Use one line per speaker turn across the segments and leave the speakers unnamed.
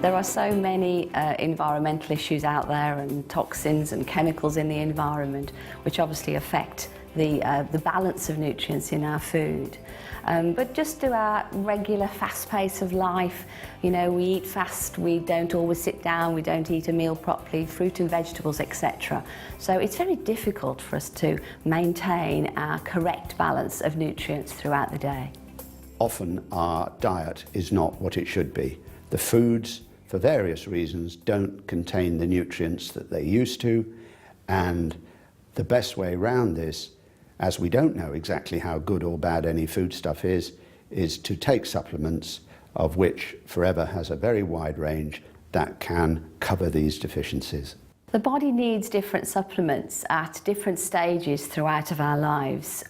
There are so many environmental issues out there and toxins and chemicals in the environment which obviously affect the balance of nutrients in our food. But just through our regular fast pace of life, you know, we eat fast, we don't always sit down, we don't eat a meal properly, fruit and vegetables, etc. So it's very difficult for us to maintain our correct balance of nutrients throughout the day.
Often our diet is not what it should be. The foods, for various reasons, don't contain the nutrients that they used to, and the best way around this, as we don't know exactly how good or bad any foodstuff is to take supplements, of which Forever has a very wide range that can cover these deficiencies.
The body needs different supplements at different stages throughout of our lives,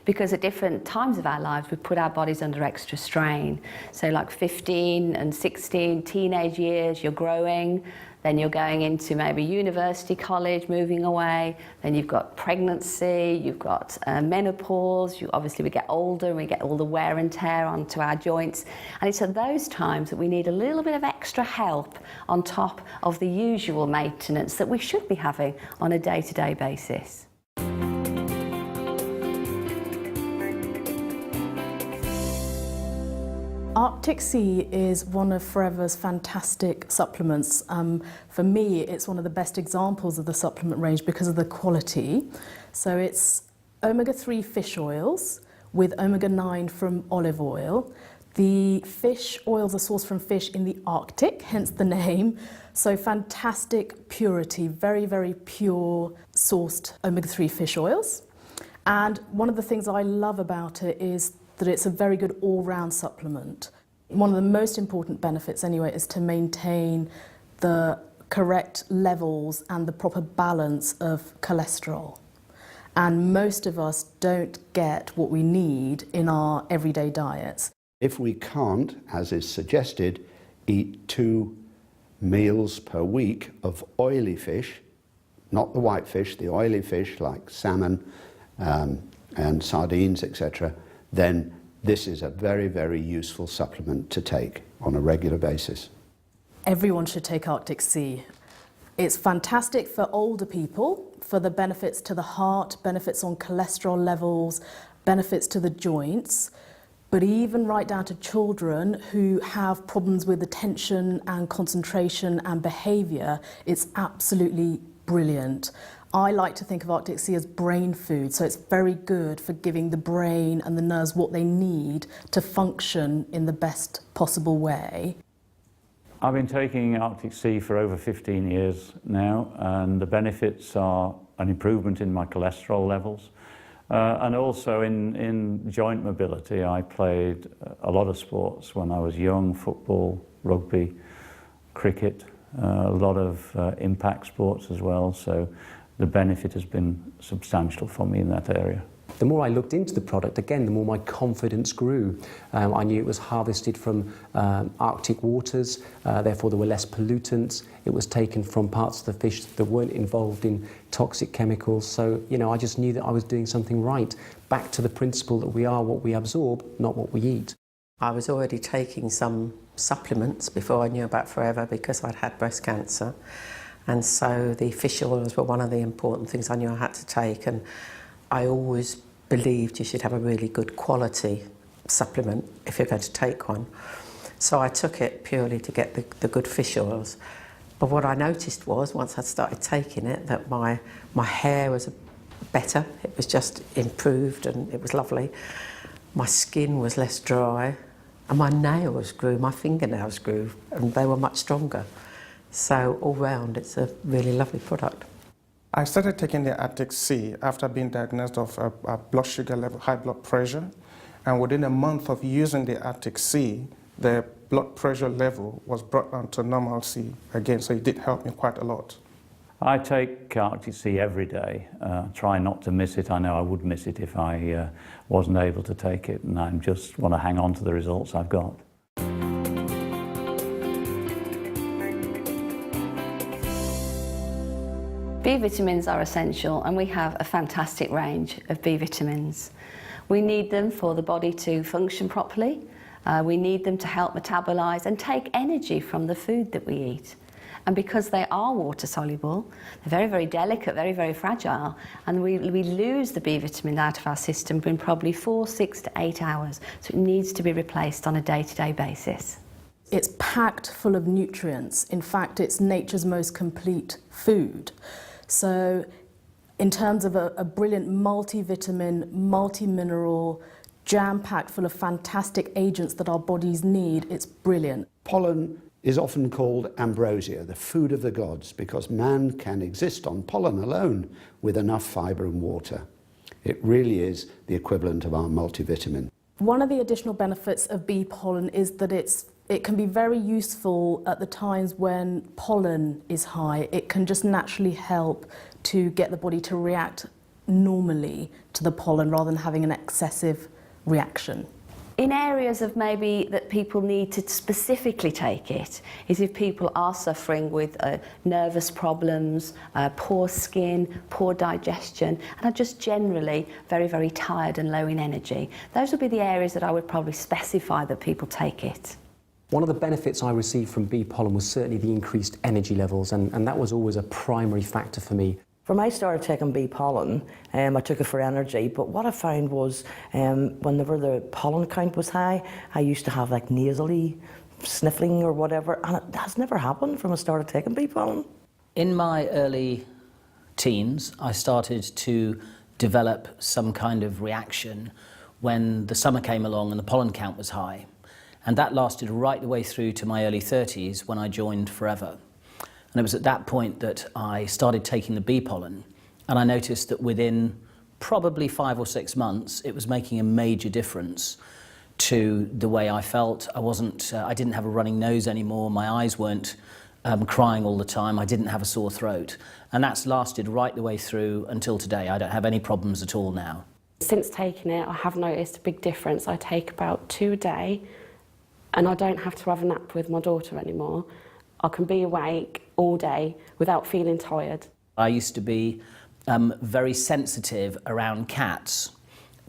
because at different times of our lives we put our bodies under extra strain. So like 15 and 16, teenage years, you're growing, then you're going into maybe university, college, moving away, then you've got pregnancy, you've got menopause, obviously we get older and we get all the wear and tear onto our joints, and it's at those times that we need a little bit of extra help on top of the usual maintenance that we should be having on a day-to-day basis.
Arctic Sea is one of Forever's fantastic supplements. For me, it's one of the best examples of the supplement range because of the quality. So it's omega-3 fish oils with omega-9 from olive oil. The fish oils are sourced from fish in the Arctic, hence the name. So fantastic purity, very, very pure sourced omega-3 fish oils. And one of the things I love about it is that it's a very good all-round supplement. One of the most important benefits anyway is to maintain the correct levels and the proper balance of cholesterol. And most of us don't get what we need in our everyday diets.
If we can't, as is suggested, eat 2 meals per week of oily fish, not the white fish, the oily fish like salmon and sardines, etc., then this is a very, very useful supplement to take on a regular basis.
Everyone should take Arctic Sea. It's fantastic for older people, for the benefits to the heart, benefits on cholesterol levels, benefits to the joints, but even right down to children who have problems with attention and concentration and behaviour, it's absolutely brilliant. I like to think of Arctic Sea as brain food, so it's very good for giving the brain and the nerves what they need to function in the best possible way.
I've been taking Arctic Sea for over 15 years now, and the benefits are an improvement in my cholesterol levels and also in joint mobility. I played a lot of sports when I was young: football, rugby, cricket, a lot of impact sports as well. So the benefit has been substantial for me in that area.
The more I looked into the product, again, the more my confidence grew. I knew it was harvested from Arctic waters, therefore there were less pollutants. It was taken from parts of the fish that weren't involved in toxic chemicals. So, you know, I just knew that I was doing something right. Back to the principle that we are what we absorb, not what we eat.
I was already taking some supplements before I knew about Forever because I'd had breast cancer. And so the fish oils were one of the important things I knew I had to take, and I always believed you should have a really good quality supplement if you're going to take one. So I took it purely to get the good fish oils. But what I noticed was, once I started taking it, that my hair was better. It was just improved and it was lovely. My skin was less dry and my nails grew, my fingernails grew, and they were much stronger. So all round, it's a really lovely product.
I started taking the Arctic Sea after being diagnosed of blood sugar level, high blood pressure, and within a month of using the Arctic Sea, the blood pressure level was brought down to normalcy again, so it did help me quite a lot.
I take Arctic Sea every day, try not to miss it. I know I would miss it if I wasn't able to take it, and I just want to hang on to the results I've got.
B vitamins are essential, and we have a fantastic range of B vitamins. We need them for the body to function properly, We need them to help metabolise and take energy from the food that we eat. And because they are water soluble, they're very, very delicate, very, very fragile, and we lose the B vitamin out of our system in probably 4, 6 to 8 hours. So it needs to be replaced on a day-to-day basis.
It's packed full of nutrients. In fact, it's nature's most complete food. So in terms of a brilliant multivitamin, multi-mineral, jam-packed full of fantastic agents that our bodies need, it's brilliant.
Pollen is often called ambrosia, the food of the gods, because man can exist on pollen alone with enough fibre and water. It really is the equivalent of our multivitamin.
One of the additional benefits of bee pollen is that it can be very useful at the times when pollen is high. It can just naturally help to get the body to react normally to the pollen rather than having an excessive reaction.
In areas of maybe that people need to specifically take it is if people are suffering with nervous problems, poor skin, poor digestion, and are just generally very, very tired and low in energy. Those would be the areas that I would probably specify that people take it.
One of the benefits I received from bee pollen was certainly the increased energy levels, and that was always a primary factor for me.
When I started taking bee pollen, I took it for energy, but what I found was whenever the pollen count was high, I used to have like nasally sniffling or whatever, and it has never happened from I started taking bee pollen.
In my early teens, I started to develop some kind of reaction when the summer came along and the pollen count was high. And that lasted right the way through to my early 30s when I joined Forever. And it was at that point that I started taking the bee pollen, and I noticed that within probably 5 or 6 months, it was making a major difference to the way I felt. I didn't have a running nose anymore. My eyes weren't crying all the time. I didn't have a sore throat. And that's lasted right the way through until today. I don't have any problems at all now.
Since taking it, I have noticed a big difference. I take about 2 a day, and I don't have to have a nap with my daughter anymore. I can be awake all day without feeling tired.
I used to be very sensitive around cats,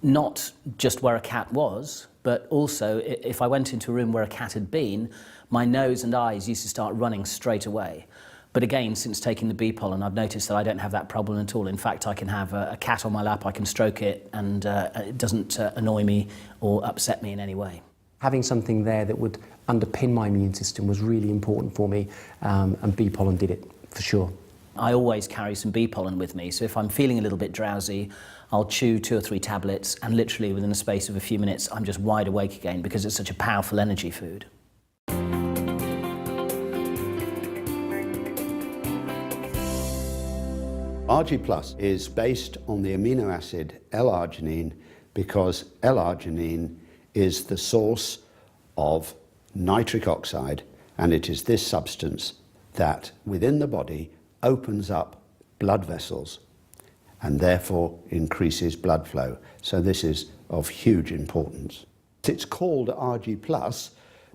not just where a cat was, but also if I went into a room where a cat had been, my nose and eyes used to start running straight away. But again, since taking the bee pollen, I've noticed that I don't have that problem at all. In fact, I can have a cat on my lap, I can stroke it, and it doesn't annoy me or upset me in any way.
Having something there that would underpin my immune system was really important for me, and bee pollen did it, for sure.
I always carry some bee pollen with me, so if I'm feeling a little bit drowsy, I'll chew 2 or 3 tablets, and literally within the space of a few minutes, I'm just wide awake again because it's such a powerful energy food.
RG Plus is based on the amino acid L-arginine because L-arginine is the source of nitric oxide, and it is this substance that within the body opens up blood vessels and therefore increases blood flow. So this is of huge importance. It's called RG Plus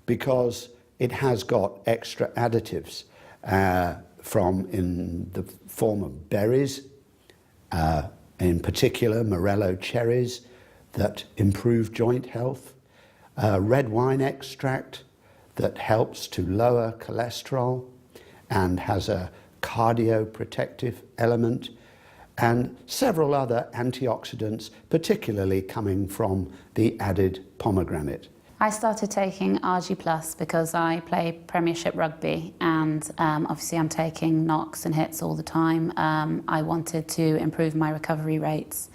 because it has got extra additives in the form of berries, in particular Morello cherries, that improve joint health, red wine extract that helps to lower cholesterol and has a cardioprotective element, and several other antioxidants, particularly coming from the added pomegranate.
I started taking RG Plus because I play Premiership rugby, and obviously I'm taking knocks and hits all the time. I wanted to improve my recovery rates,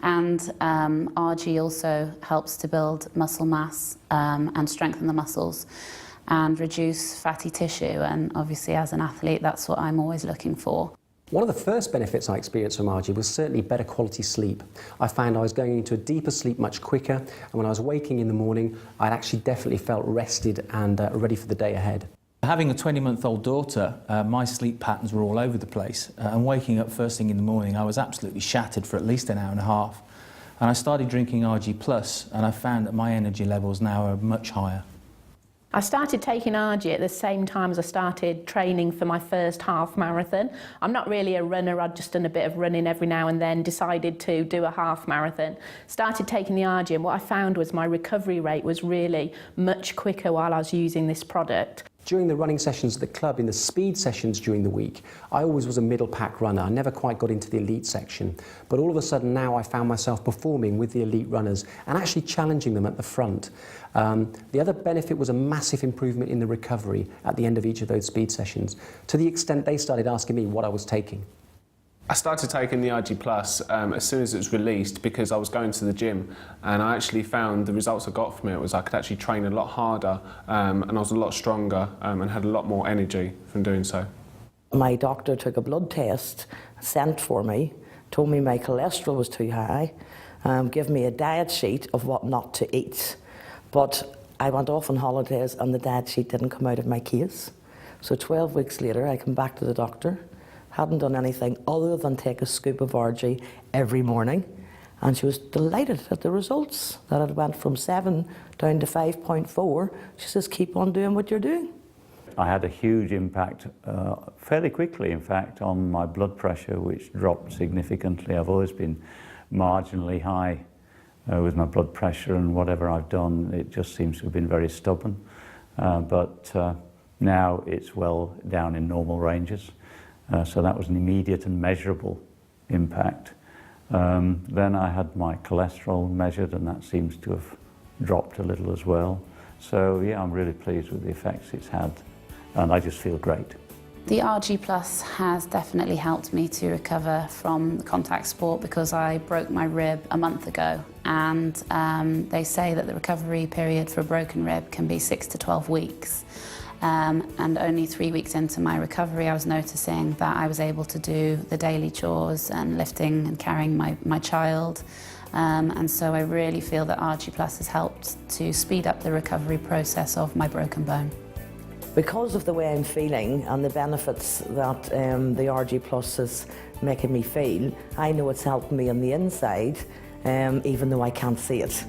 and RG also helps to build muscle mass and strengthen the muscles and reduce fatty tissue, and obviously as an athlete that's what I'm always looking for.
One of the first benefits I experienced from RG was certainly better quality sleep. I found I was going into a deeper sleep much quicker, and when I was waking in the morning, I actually definitely felt rested and ready for the day ahead.
Having a 20-month-old daughter, my sleep patterns were all over the place, and waking up first thing in the morning, I was absolutely shattered for at least an hour and a half. And I started drinking RG Plus, and I found that my energy levels now are much higher.
I started taking RG at the same time as I started training for my first half marathon. I'm not really a runner, I'd just done a bit of running every now and then, decided to do a half marathon. Started taking the RG, and what I found was my recovery rate was really much quicker while I was using this product.
During the running sessions at the club, in the speed sessions during the week, I always was a middle pack runner. I never quite got into the elite section. But all of a sudden now I found myself performing with the elite runners and actually challenging them at the front. The other benefit was a massive improvement in the recovery at the end of each of those speed sessions, to the extent they started asking me what I was taking.
I started taking the RG Plus as soon as it was released because I was going to the gym, and I actually found the results I got from it was I could actually train a lot harder and I was a lot stronger and had a lot more energy from doing so.
My doctor took a blood test, sent for me, told me my cholesterol was too high, gave me a diet sheet of what not to eat. But I went off on holidays and the diet sheet didn't come out of my case. So 12 weeks later I come back to the doctor. Hadn't done anything other than take a scoop of RG every morning, and she was delighted at the results, that it went from 7 down to 5.4. She says, keep on doing what you're doing.
I had a huge impact, fairly quickly in fact, on my blood pressure, which dropped significantly. I've always been marginally high with my blood pressure, and whatever I've done, it just seems to have been very stubborn. But now it's well down in normal ranges. So that was an immediate and measurable impact. Then I had my cholesterol measured, and that seems to have dropped a little as well. So yeah, I'm really pleased with the effects it's had, and I just feel great.
The RG Plus has definitely helped me to recover from contact sport because I broke my rib a month ago, and they say that the recovery period for a broken rib can be 6 to 12 weeks. And only 3 weeks into my recovery, I was noticing that I was able to do the daily chores and lifting and carrying my child. And so I really feel that RG Plus has helped to speed up the recovery process of my broken bone.
Because of the way I'm feeling and the benefits that the RG Plus is making me feel, I know it's helping me on the inside, even though I can't see it.